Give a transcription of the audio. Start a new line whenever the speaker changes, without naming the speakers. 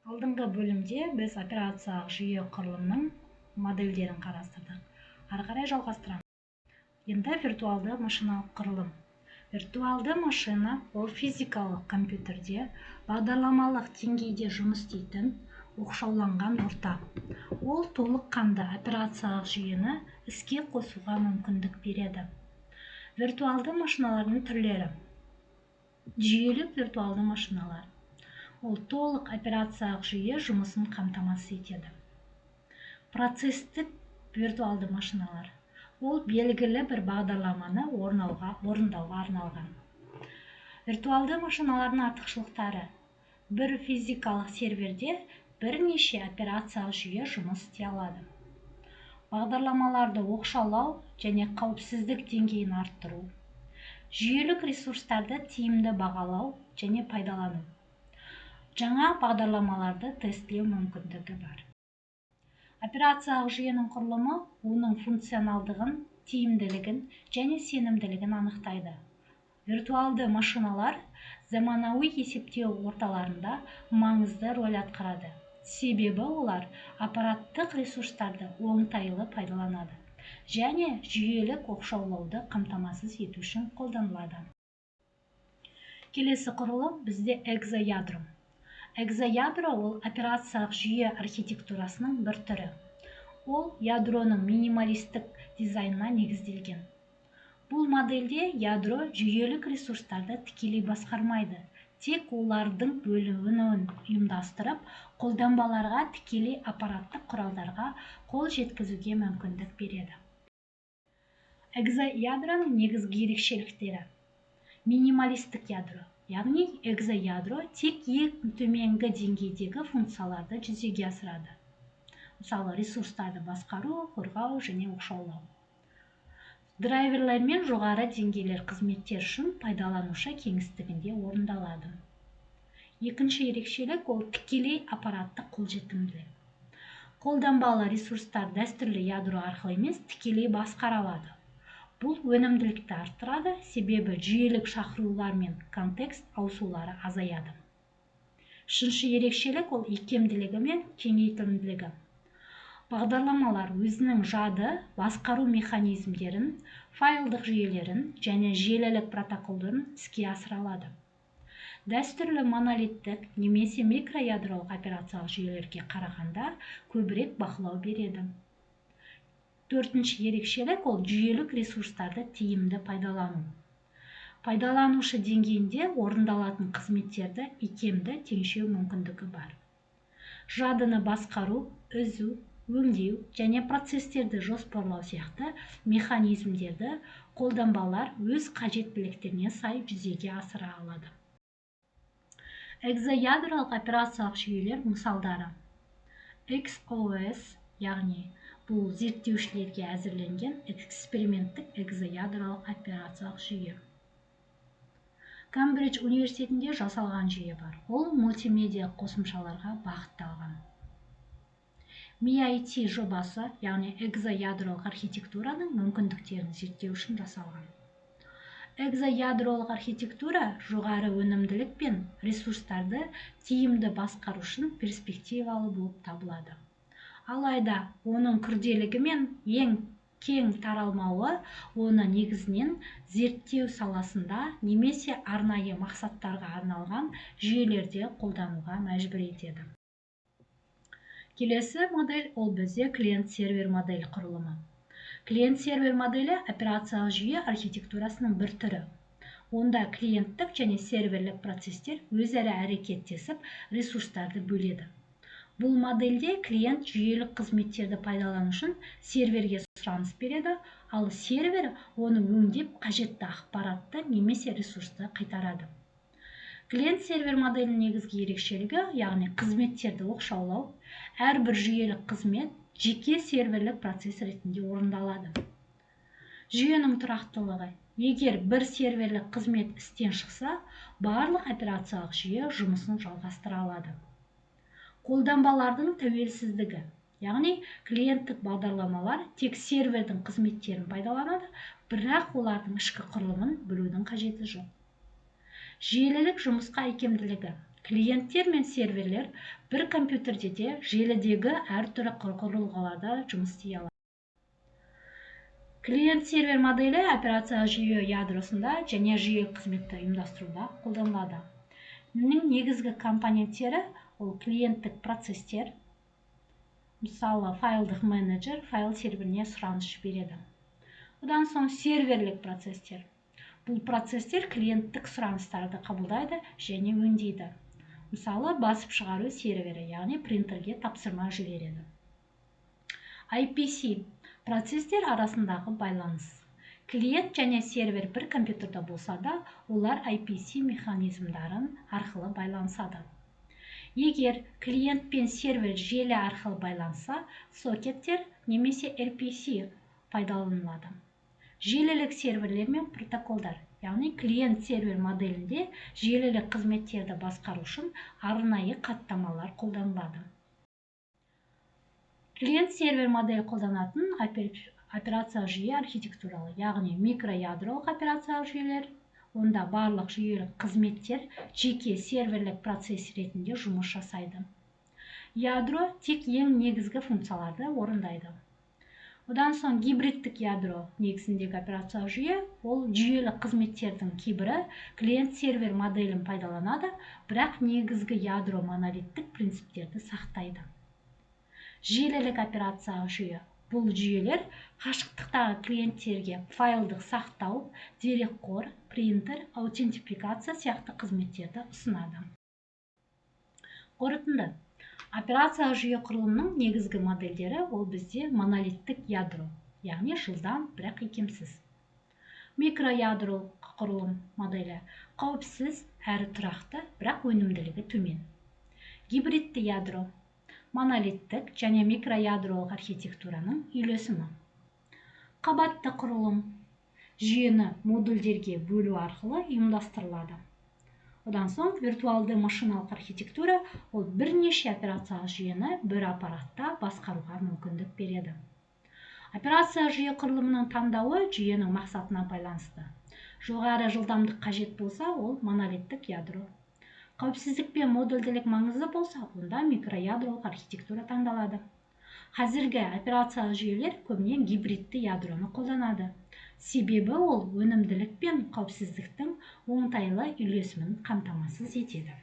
Алдыңғы бөлімде біз операциялық жүйе құрылымының модельдерін қарастырдық. Ары қарай жалғастырамыз. Енді виртуалды машиналық құрылым. Виртуалды машина ол физикалық компьютерде бағдарламалық деңгейде жұмыс істейтін оқшауланған орта. Ол толыққанды операциялық жүйені іске қосуға мүмкіндік береді. Виртуалды машиналардың түрлері. Жүйелік виртуалды машиналар. Ол толық операциялық жүйе жұмысын қамтамасыз етеді. Процестік виртуалды машиналар. Ол белгілі бір бағдарламаны орындауға арналған. Виртуалды машиналардың артықшылықтары. Бір физикалық серверде бірнеше операциялық жүйе жұмыс істей алады. Бағдарламаларды оқшаулау және қауіпсіздік деңгейін арттыру. Жүйелік ресурстарды тиімді бағалау және пайдалану. Жаңа бағдарламаларды тестлеу мүмкіндігі бар. Операциялық жүйенің құрылымы оның функционалдығын, тиімділігін және сенімділігін анықтайды. Виртуалды машиналар заманауи есептеу орталарында маңызды роль атқарады. Себебі олар аппараттық ресурстарды оңтайлы пайдаланады және жүйелік оқшаулауды қамтамасыз ету үшін қолданылады. Келесі құрылым бізде экзоядро. Экзоядро ол операциялық жүйе архитектурасының бір түрі. Ол ядроның минималистік дизайнына негізделген. Бұл модельде ядро жүйелік ресурстарды тікелей басқармайды, тек олардың бөлінуін ұйымдастырып, қолданбаларға тікелей аппараттық құралдарға қол жеткізуге мүмкіндік береді. Экзоядроның негізгі ерекшеліктері. Минималистік ядро. Яғни экзоядро тек ең төменгі деңгейдегі функцияларды жүзеге асырады. Мысалы, ресурстарды басқару, қорғау және оқшаулау. Драйверлер мен жоғары деңгейлер қызметтер үшін пайдаланушы кеңістігінде орындалады. Екінші ерекшелік ол тікелей аппараттық қолжетімділік. Қолданбалы ресурстар дәстүрлі ядро арқылы емес, тікелей басқара алады. Бұл өнімділікті арттырады, себебі жүйелік шақырулар мен контекст ауысулары азаяды. Үшінші ерекшелік ол икемділігі мен кеңейтімділігі. Бағдарламалар өзінің жады, басқару механизмдерін, файлдық жүйелерін және желілік протоколдарын іске асыра алады. Дәстүрлі монолиттік немесе микроядролық операциялық жүйелерге қарағанда көбірек бақылау береді. Төртінші ерекшелік ол жүйелік ресурстарды тиімді пайдалану. Пайдаланушы деңгейінде орындалатын қызметтерді икемді теңшеу мүмкіндігі бар. Жадыны басқару, үзу, өңдеу және процестерді жоспарлау сияқты механизмдерді қолданбалар өз қажеттіліктеріне сай жүзеге асыра алады. Экзоядролық операциялық жүйелер мысалдары. XOS, яғни бұл зерттеушілерге әзірленген эксперименттік экзоядролық операциялық жүйе. Камбридж университетінде жасалған жүйе бар. Ол мультимедиа қосымшаларға бағытталған. MIT жобасы, яғни экзоядролық архитектураның мүмкіндіктерін зерттеу үшін жасалған. Экзоядролық архитектура жоғары өнімділік пен ресурстарды тиімді басқару үшін перспективалы болып табылады. Алайда оның күрделілігі мен ең кең таралмауы оны негізінен зерттеу саласында немесе арнайы мақсаттарға арналған жүйелерде қолдануға мәжбүр етеді. Келесі модель ол бізде клиент-сервер модель құрылымы. Клиент-сервер моделі операциялық жүйе архитектурасының бір түрі. Онда клиенттік және серверлік процестер өзара әрекеттесіп ресурстарды бөледі. Бұл модельде клиент жүйелік қызметтерді пайдалану үшін серверге сұраныс береді, ал сервер оны өңдеп қажетті ақпаратты немесе ресурсты қайтарады. Клиент-сервер моделінің негізгі ерекшелігі, яғни қызметтерді оқшаулау, әрбір жүйелік қызмет жеке серверлік процесс ретінде орындалады. Жүйенің тұрақтылығы. Егер бір серверлік қызмет істен шықса, барлық операциялық жүйе жұмысын жалғастыра алады. Қолданбалардың тәуелсіздігі. Яғни клиенттік бағдарламалар тек сервердің қызметтерін пайдаланады, бірақ олардың ішкі құрылымын білудің қажеті жоқ. Желілік жұмысқа икемділігі. Клиенттер мен серверлер бір компьютерде де желідегі әртүрлі құрылғыларда жұмыс істей алады. Клиент-сервер моделі операциялық жүйе ядросында және жүйелік қызметті ұйымдастыруда қолданылады. Оның негізгі компоненттері ол клиенттік процестер, мысалы файлдық менеджер файл серверіне сұраныс жібереді. Одан соң серверлік процестер. Бұл процестер клиенттік сұраныстарды қабылдайды және өңдейді. Мысалы басып шығару сервері, яғни принтерге тапсырма жібереді. IPC процестер арасындағы байланыс. Клиент және сервер бір компьютерде болса да, олар IPC механизмдарын арқылы байланысады. Егер клиент пен сервер желі арқылы байланса, сокеттер немесе RPC пайдаланылады. Желілік серверлер мен протоколдар, яғни клиент-сервер моделінде желілік қызметтерді басқару үшін арнайы хаттамалар қолданылады. Клиент-сервер модель қолданатын операциялық жүйе архитектуралы, яғни микроядролық операциялық жүйелер, онда барлық жүйелік қызметтер жеке серверлік процесс ретінде жұмыс жасайды. Ядро тек ең негізгі функцияларды орындайды. Одан соң гибридтік ядро негізіндегі операциялық жүйе, ол жүйелік қызметтердің кейбірі клиент-сервер моделін пайдаланады, бірақ негізгі ядро монолиттік принциптерді сақтайды. Желілік операциялық жүйе. Бұл жүйелер қашықтықтағы клиенттерге файлдық сақтау, дерекқор, принтер, аутентификация сияқты қызметтерді ұсынады. Қорытынды. Операциялық жүйе құрылымының негізгі модельдері ол бізде монолиттік ядро, яғни жылдам, бірақ икемсіз. Микроядролық құрылым моделі қауіпсіз әрі тұрақты, бірақ өнімділігі төмен. Гибридті ядро монолиттік және микроядролық архитектураның үйлесімі. Қабатты құрылым жүйені модульдерге бөлу арқылы ұйымдастырылады. Одан соң виртуалды машиналық архитектура ол бірнеше операциялық жүйені бір аппаратта басқаруға мүмкіндік береді. Операциялық жүйе құрылымының таңдауы жүйенің мақсатына байланысты. Жоғары жылдамдық қажет болса, ол монолиттік ядро. Қауіпсіздік пен модульділік маңызды болса, онда микроядролық архитектура таңдалады. Қазіргі операциялық жүйелер көбіне гибридті ядроны қолданады. Себебі ол өнімділік пен қауіпсіздіктің оңтайлы үйлесімін қамтамасыз етеді.